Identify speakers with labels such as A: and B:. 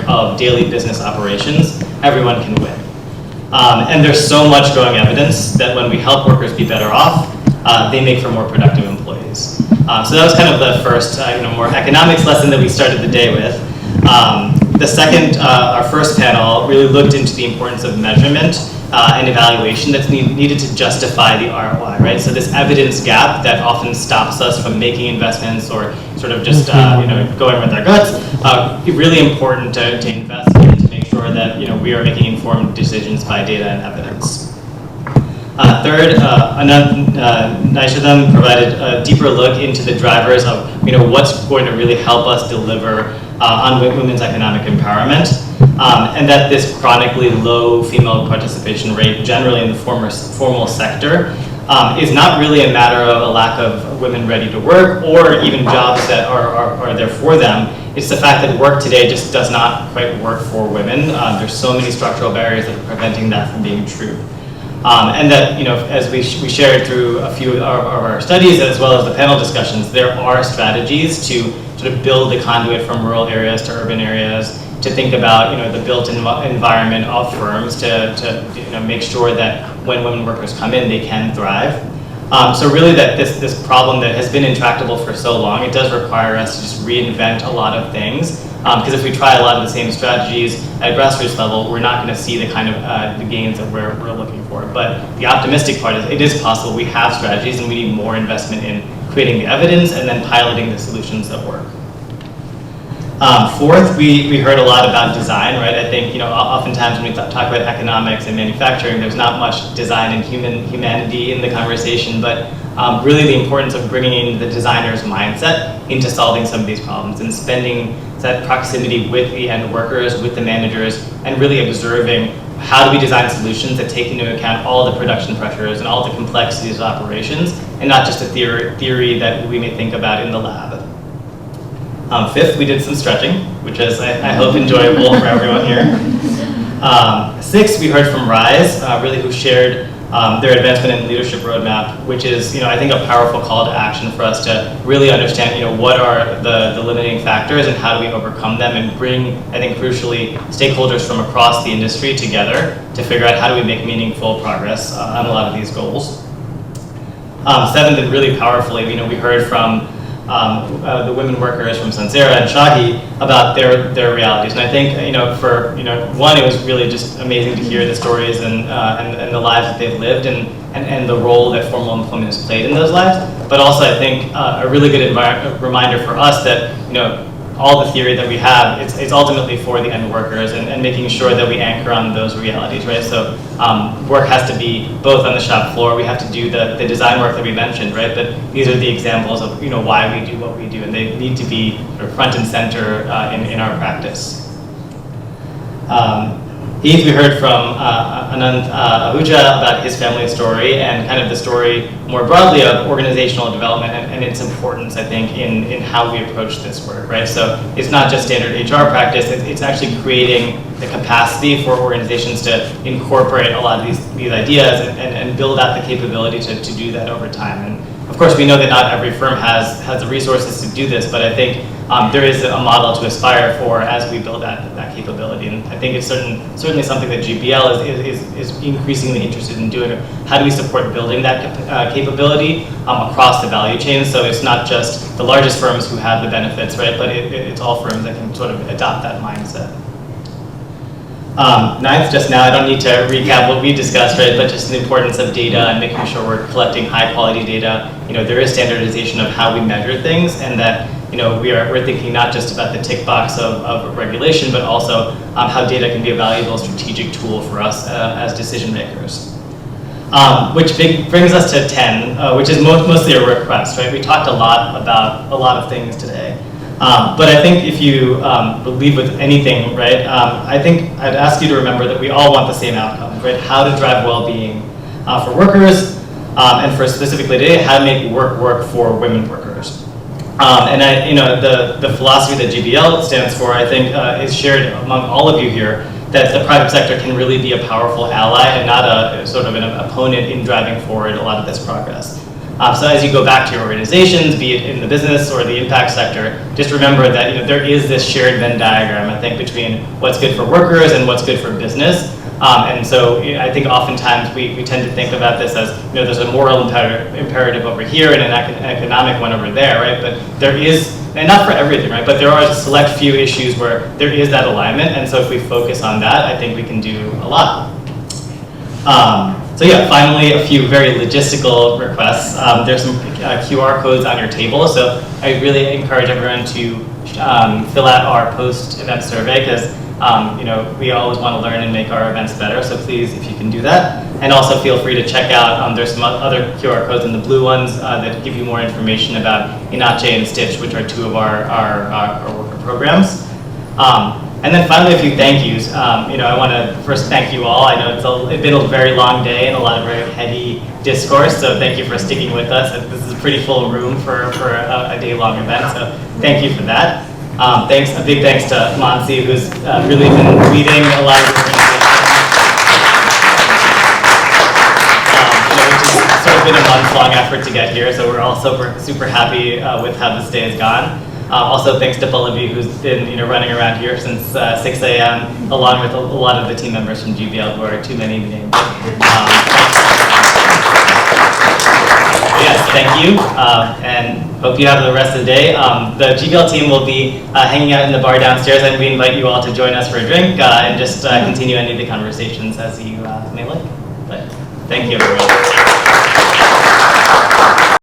A: of daily business operations, everyone can win. And there's so much growing evidence that when we help workers be better off, they make for more productive employees. So that was kind of the first, more economics lesson that we started the day with. The second, our first panel, really looked into the importance of measurement and evaluation that's needed to justify the ROI, right? So this evidence gap that often stops us from making investments or sort of just going with our guts, really important to invest in to make sure that we are making informed decisions by data and evidence. Third, Naishadam provided a deeper look into the drivers of what's going to really help us deliver on women's economic empowerment, and that this chronically low female participation rate generally in the formal sector is not really a matter of a lack of women ready to work or even jobs that are there for them. It's the fact that work today just does not quite work for women. There's so many structural barriers that are preventing that from being true. And that, as we shared through a few of our studies as well as the panel discussions, there are strategies to sort of build the conduit from rural areas to urban areas, to think about, the built environment of firms to make sure that when women workers come in, they can thrive. So really that this problem that has been intractable for so long, it does require us to just reinvent a lot of things. Because if we try a lot of the same strategies at grassroots level, we're not going to see the kind of the gains that we're looking for. But the optimistic part is it is possible. We have strategies and we need more investment in creating the evidence and then piloting the solutions that work. Fourth, we heard a lot about design, right? I think, oftentimes when we talk about economics and manufacturing, there's not much design and humanity in the conversation, but really the importance of bringing in the designer's mindset into solving some of these problems and spending that proximity with the end workers, with the managers, and really observing how do we design solutions that take into account all the production pressures and all the complexities of operations, and not just a theory that we may think about in the lab. Fifth, we did some stretching, which is, I hope, enjoyable for everyone here. Sixth, we heard from Rise, really who shared their advancement and leadership roadmap, which is, I think a powerful call to action for us to really understand, what are the limiting factors and how do we overcome them and bring, I think crucially, stakeholders from across the industry together to figure out how do we make meaningful progress on a lot of these goals. Seventh, and really powerfully, we heard from the women workers from Sansera and Shahi about their realities, and I think for one, it was really just amazing to hear the stories and the lives that they've lived and the role that formal employment has played in those lives. But also, I think a really good reminder for us that all the theory that we have, it's ultimately for the end workers and making sure that we anchor on those realities, right? So work has to be both on the shop floor. We have to do the design work that we mentioned, right? But these are the examples of why we do what we do, and they need to be sort of front and center in our practice. Eighth, we heard from Anand Ahuja about his family story and kind of the story more broadly of organizational development and its importance, I think, in how we approach this work, right? So it's not just standard HR practice, it's actually creating the capacity for organizations to incorporate a lot of these ideas and build out the capability to do that over time. And of course, we know that not every firm has the resources to do this, but I think there is a model to aspire for as we build that capability. And I think it's certainly something that GBL is increasingly interested in doing. How do we support building that capability across the value chain? So it's not just the largest firms who have the benefits, right? But it's all firms that can sort of adopt that mindset. Ninth, just now, I don't need to recap what we discussed, right? But just the importance of data and making sure we're collecting high quality data. There is standardization of how we measure things, and that we're thinking not just about the tick box of regulation, but also how data can be a valuable strategic tool for us as decision makers. Which brings us to 10, which is mostly a request, right? We talked a lot about a lot of things today. But I think if you leave with anything, right, I think I'd ask you to remember that we all want the same outcome, right? How to drive well-being for workers, and for specifically today, how to make work for women workers. And the philosophy that GBL stands for, I think, is shared among all of you here, that the private sector can really be a powerful ally and not a sort of an opponent in driving forward a lot of this progress. So as you go back to your organizations, be it in the business or the impact sector, just remember that there is this shared Venn diagram, I think, between what's good for workers and what's good for business. And so I think oftentimes we tend to think about this as, there's a moral imperative over here and an economic one over there, right? But there is, and not for everything, right? But there are a select few issues where there is that alignment. And so if we focus on that, I think we can do a lot. So yeah, finally, a few very logistical requests. There's some QR codes on your table. So I really encourage everyone to fill out our post-event survey, because we always want to learn and make our events better. So please, if you can do that. And also feel free to check out, there's some other QR codes in the blue ones that give you more information about Inache and Stitch, which are two of our worker programs. And then finally, a few thank yous. I want to first thank you all. I know it's been a very long day and a lot of very heady discourse, so thank you for sticking with us. This is a pretty full room for a day-long event, so thank you for that. A big thanks to Mansi, who's really been leading a lot of the which has sort of been a month-long effort to get here, so we're all super happy with how this day has gone. Also, thanks to Pallavi, who's been running around here since 6 a.m., along with a lot of the team members from GBL, who are too many to name. Yes, thank you, and hope you have the rest of the day. The GBL team will be hanging out in the bar downstairs, and we invite you all to join us for a drink and just continue any of the conversations as you may like. But thank you, everyone.